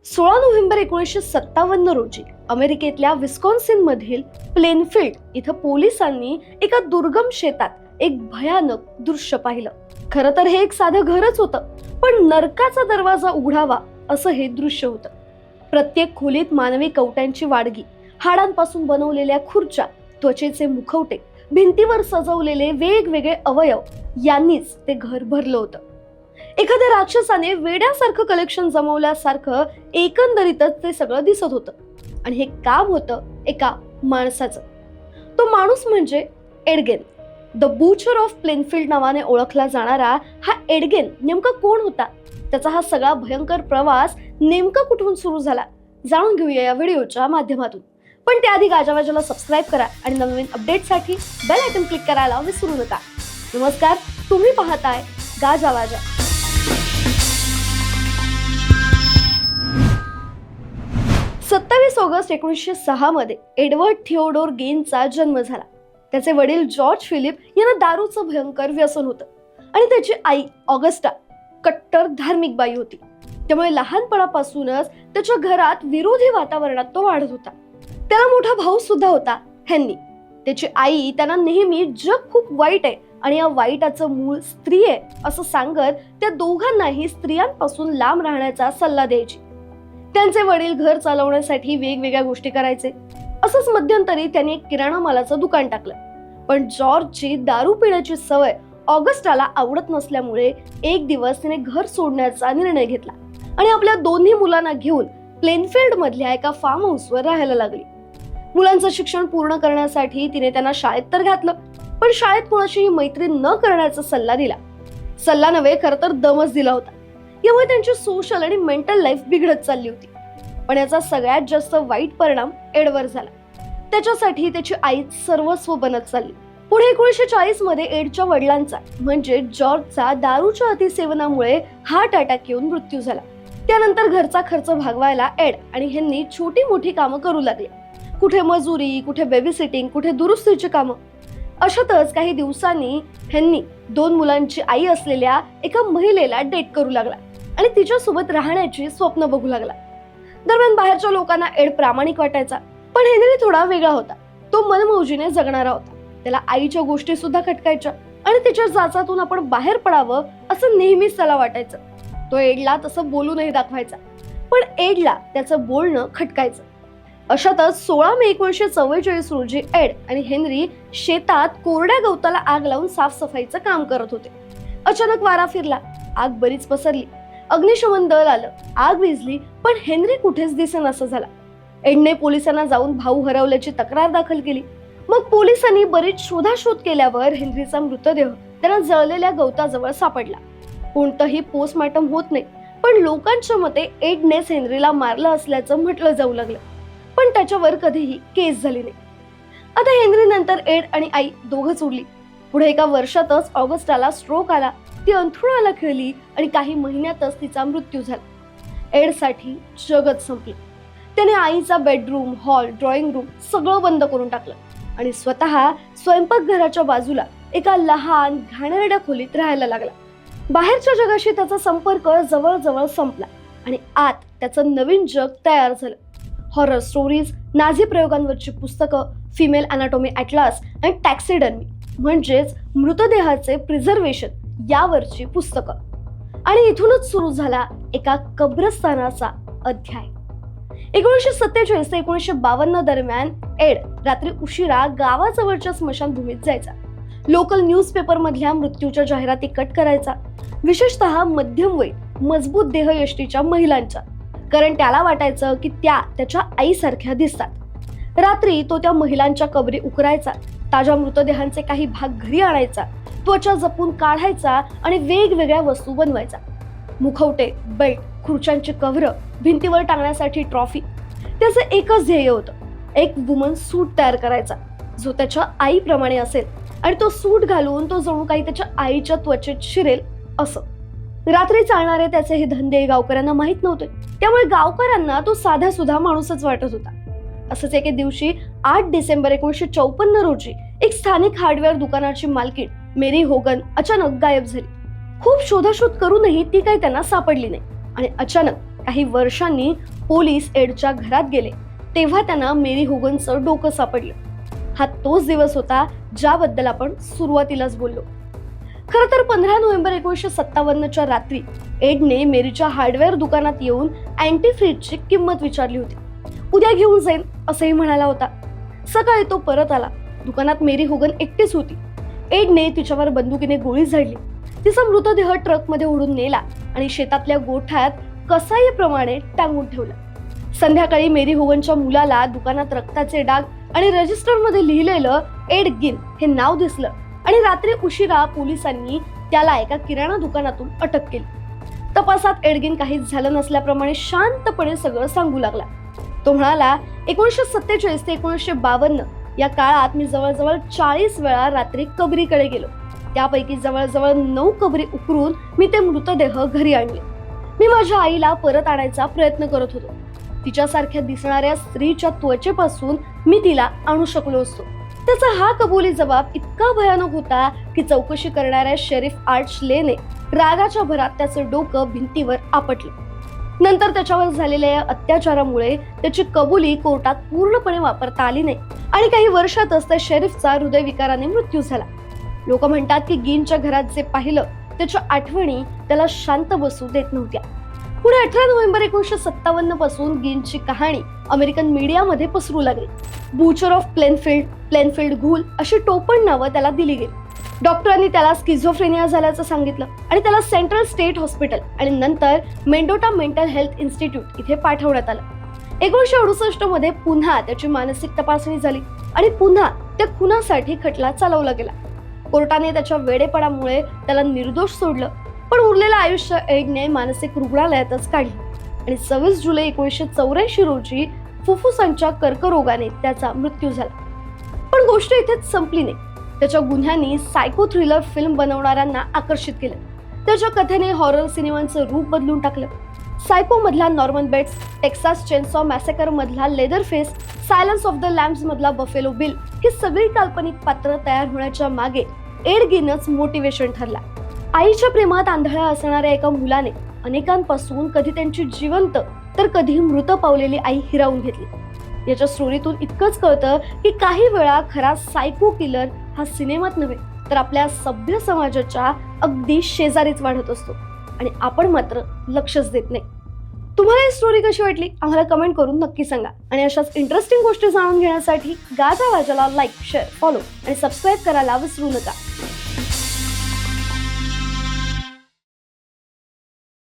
16 November 1957 रोजी अमेरिकेतल्या Wisconsin मधील प्लेनफील्ड इथं पोलिसांनी एका दुर्गम शेतात एक भयानक दृश्य पाहिलं. खरं तर हे एक साधं घरच होतं, पण नरकाचा दरवाजा उघडावा असं हे दृश्य होतं. प्रत्येक खोलीत मानवी कवट्यांची वाडगी, हाडांपासून बनवलेल्या खुर्च्या, त्वचेचे मुखवटे, भिंतीवर सजवलेले वेगवेगळे अवयव यांनीच ते घर भरलं होतं. एखाद्या राक्षसाने वेड्यासारखं कलेक्शन जमवल्यासारखं एकंदरीतच ते सगळं दिसत होतं. आणि हे काम होतं एका माणसाचं. तो माणूस म्हणजे एडगेन, द बूचर ऑफ प्लेनफील्ड नावाने ओळखला जाणारा हा एडगेन नेमका कोण होता? त्याचा हा सगळा भयंकर प्रवास नेमका कुठून सुरू झाला, जाणून घेऊया या व्हिडिओच्या माध्यमातून. पण त्याआधी गाजावाजाला सबस्क्राईब करा आणि नवनवीन अपडेटसाठी बेल आयकॉन क्लिक करायला विसरू नका. नमस्कार, तुम्ही पाहताय गाजावाजा. 27 ऑगस्ट 1906 मध्ये एडवर्ड थिओडोर गेनचा जन्म झाला. त्याचे वडील जॉर्ज फिलिप यांना दारूचं भयंकर व्यसन होतं आणि त्याची आई ऑगस्टा कट्टर धार्मिक बाई होती. त्यामुळे लहानपणापासूनच त्याच्या घरात विरोधी वातावरणात तो वाढत होता. त्याला मोठा भाऊ सुद्धा होता, हेन्री. त्याची आई त्यांना नेहमी जग खूप वाईट आहे आणि या वाईटाचं मूळ स्त्री आहे असं सांगत त्या दोघांनाही स्त्रियांपासून लांब राहण्याचा सल्ला द्यायची. त्यांचे वडील घर चालवण्यासाठी वेगवेगळ्या गोष्टी करायचे. असंच मध्यंतरी त्यांनी एक किराणा मालाचं दुकान टाकलं. पण जॉर्जची दारू पिण्याची सवय ऑगस्टाला आवडत नसल्यामुळे एक दिवस तिने घर सोडण्याचा निर्णय घेतला आणि आपल्या दोन्ही मुलांना घेऊन प्लेनफील्ड मधल्या एका फार्म हाऊसवर राहायला लागली. मुलांचं शिक्षण पूर्ण करण्यासाठी तिने त्यांना शाळेत तर घातलं, पण शाळेत कोणाशीही मैत्री न करण्याचा सल्ला दिला. सल्ला नव्हे, खरं तर दमच दिला होता. यामुळे त्यांची सोशल आणि मेंटल लाईफ बिघडत चालली होती. पण याचा सगळ्यात जास्त वाईट परिणाम एडवर झाला. त्याच्यासाठी त्याची आई सर्वस्व बनत चालली. पुढे 1940 मध्ये एडच्या वडिलांचा म्हणजे जॉर्जचा दारूच्या अतिसेवनामुळे हार्ट अटॅक येऊन मृत्यू झाला. त्यानंतर घरचा खर्च भागवायला एड आणि हेन्री छोटी मोठी कामं करू लागले. कुठे मजुरी, कुठे बेबीसिटिंग, कुठे दुरुस्तीची कामं. अशातच काही दिवसांनी हेन्री 2 मुलांची आई असलेल्या एका महिलेला डेट करू लागला आणि तिच्यासोबत राहण्याची स्वप्न बघू लागला. दरम्यान बाहेरच्या लोकांना एड प्रामाणिक वाटायचा, पण हेन्री थोडा वेगळा होता. तो मनमौजीने जगणारा होता. त्याला आईच्या गोष्टी सुद्धा खटकायच्या आणि तिच्या जाचातून आपण बाहेर पडावं असं नेहमीच त्याला वाटायचं. तो एडला तसं बोलूनही दाखवायचा, पण एडला त्याचं बोलणं खटकायचं. अशातच 16 मे 1944 रोजी एड आणि हेन्री शेतात कोरड्या गवताला आग लावून साफसफाईचं काम करत होते. अचानक वारा फिरला, आग बरीच पसरली. अग्निशमन दल आलं, आग विझली, पण हेन्री कुठेच दिसेनासा झाला. एडने पोलिसांना जाऊन भाऊ हरवल्याची तक्रार दाखल केली. मग पोलिसांनी बरीच शोधाशोध केल्यावर हेन्रीचा मृतदेह त्यांना जळलेल्या गवताजवळ सापडला. कोणतंही पोस्टमॉर्टम होत नाही, पण लोकांच्या मते एडनेच हेन्रीला मारलं असल्याचं म्हटलं जाऊ लागलं. पण त्याच्यावर कधीही केस झाली नाही. आता हेन्री नंतर एड आणि आई दोघंच उरली. पुढे एका वर्षातच ऑगस्टाला स्ट्रोक आला. ती अंथरुणाला खिळली आणि काही महिन्यातच तिचा मृत्यू झाला. एडसाठी जगच संपलं. त्याने आईचा बेडरूम, हॉल, ड्रॉइंग रूम सगळं बंद करून टाकलं आणि स्वतः स्वयंपाकघराच्या बाजूला एका लहान घाणेरड्या खोलीत राहायला लागला. बाहेरच्या जगाशी त्याचा संपर्क जवळजवळ संपला आणि आत त्याचं नवीन जग तयार झालं. हॉरर स्टोरीज, नाझी प्रयोगांवरची पुस्तकं, फिमेल अनाटॉमी ॲटलास आणि टॅक्सिडर्मी म्हणजेच मृतदेहाचे प्रिझर्वेशन यावरची पुस्तकं. आणि इथूनच सुरू झाला एका कब्रस्तानाचा अध्याय. 1947 ते 1952 दरम्यान एड रात्री उशिरा गावाजवळच्या स्मशानभूमीत जायचा. लोकल न्यूजपेपर मधल्या मृत्यूच्या जाहिराती कट करायचा, विशेषतः मध्यमवयीन मजबूत देहयष्टीच्या महिलांच्या, कारण त्याला वाटायचं की त्या त्याच्या आईसारख्या दिसतात. रात्री तो त्या महिलांच्या कबरी उकरायचा, ताज्या मृतदेहांचे काही भाग घरी आणायचा, त्वचा जपून काढायचा आणि वेगवेगळ्या वस्तू बनवायचा. मुखवटे, बेल्ट, खुर्च्यांची कव्हरं, भिंतीवर टांगण्यासाठी ट्रॉफी. त्याचं एकच ध्येय होतं, एक वुमन सूट तयार करायचा जो त्याच्या आईप्रमाणे असेल आणि तो सूट घालून तो जणू काही त्याच्या आईच्या त्वचेत शिरेल असं. रात्री चालणारे त्याचे हे धंदे गावकऱ्यांना माहित नव्हते, त्यामुळे गावकऱ्यांना तो साधा सुधा माणूसच वाटत होता. असंच एके दिवशी 8 डिसेंबर 1954 रोजी एक स्थानिक हार्डवेअर दुकानाची मालकीण मेरी होगन अचानक गायब झाली. खूप शोधाशोध करूनही ती काही त्यांना सापडली नाही आणि अचानक काही वर्षांनी पोलीस एडच्या घरात गेले तेव्हा त्यांना मेरी होगनचं डोकं सापडलं. हा तोच दिवस होता ज्याबद्दल आपण सुरुवातीलाच बोललो. खरं तर 15 नोव्हेंबर 1957च्या रात्री एडने मेरीच्या हार्डवेअर दुकानात येऊन अँटी फ्रीजची किंमत विचारली होती. उद्या घेऊन जाईन असंही म्हणाला होता. सकाळी तो परत आला. दुकानात मेरी होगन एकटीच होती. एडने तिच्यावर बंदुकीने गोळी झाडली. तिचा मृतदेह ट्रकमध्ये ओढून नेला आणि शेतातल्या गोठ्यात कसाईप्रमाणे टांगून ठेवला. संध्याकाळी मेरी होगनच्या मुलाला दुकानात रक्ताचे डाग आणि रजिस्टरमध्ये लिहिलेलं एड गिन हे नाव दिसलं आणि रात्री उशिरा पोलिसांनी त्याला एका किराणा दुकानातून अटक केली. तपासात एडगिन काहीच झालं नसल्याप्रमाणे शांतपणे सगळं सांगू लागला. तो म्हणाला, 1947 ते 1952 या काळात मी जवळजवळ 40 वेळा रात्री कबरीकडे गेलो. त्यापैकी जवळजवळ 9 कबरी उकरून मी ते मृतदेह घरी आणले. मी माझ्या आईला परत आणायचा प्रयत्न करत होतो. तिच्यासारख्या दिसणाऱ्या स्त्रीच्या त्वचेपासून मी तिला आणू शकलो असतो. त्याचा हा कबुली जबाब इतका भयानक होता की चौकशी करणाऱ्या शेरीफ आर्ट श्लेने रागाच्या भरात त्याचं डोकं भिंतीवर आपटलं. नंतर त्याच्यावर झालेल्या या अत्याचारामुळे त्याची कबुली कोर्टात पूर्णपणे वापरता आली नाही आणि काही वर्षातच त्या शेरीफचा हृदयविकाराने मृत्यू झाला. लोक म्हणतात की गिनच्या घरात जे पाहिलं त्याच्या आठवणी त्याला शांत बसू देत नव्हत्या. पुढे 18 नोव्हेंबर 1957 पासून गिनची कहाणी अमेरिकन मीडियामध्ये पसरू लागली. बुचर ऑफ प्लेनफिल्ड घूल अशी टोपण नावं त्याला दिली गेली. डॉक्टरांनी त्याला स्किझोफ्रेनिया झाल्याचं सांगितलं आणि त्याला सेंट्रल स्टेट हॉस्पिटल आणि नंतर मेंडोटा मेंटल हेल्थ इन्स्टिट्यूट इथे पाठवण्यात आलं. 1968 मध्ये पुन्हा त्याची मानसिक तपासणी झाली आणि पुन्हा त्या खुनासाठी खटला चालवला गेला. कोर्टाने त्याच्या वेडेपणामुळे त्याला निर्दोष सोडलं, पण उरलेलं आयुष्य एडने मानसिक रुग्णालयातच काढलं आणि 26 जुलै 1984 रोजी फुफ्फुसांच्या कर्करोगाने त्याचा मृत्यू झाला. पण गोष्ट इथेच संपली नाही. त्याच्या गुन्ह्यांनी सायको थ्रिलर फिल्म बनवणाऱ्यांना आकर्षित केलं. त्याच्या कथेने हॉरर सिनेमांचं रूप बदलून टाकलं. सायको मधला नॉर्मन बेट्स, टेक्सास चेनसॉ मॅसेकर मधला लेदरफेस, सायलन्स ऑफ द लॅम्ब्स मधला बफेलो बिल ही सगळी काल्पनिक पात्र तयार होण्याच्या मागे एड गिनच मोटिवेशन ठरला. आईच्या प्रेमात आंधळा असणाऱ्या एका मुलाने अनेकांपासून कधी त्यांची जिवंत तर कधी मृत पावलेली आई हिरावून घेतली. याच्या स्टोरीतून इतकंच कळतं की काही वेळा खरा सायको किलर हा सिनेमात नव्हे तर आपल्या सभ्य समाजाच्या अगदी शेजारीच वाढत असतो आणि आपण मात्र लक्षच देत नाही. तुम्हाला ही स्टोरी कशी वाटली आम्हाला कमेंट करून नक्की सांगा आणि अशाच इंटरेस्टिंग गोष्टी जाणून घेण्यासाठी गाजा वाजाला लाईक, शेअर, फॉलो आणि सबस्क्राईब करायला विसरू नका.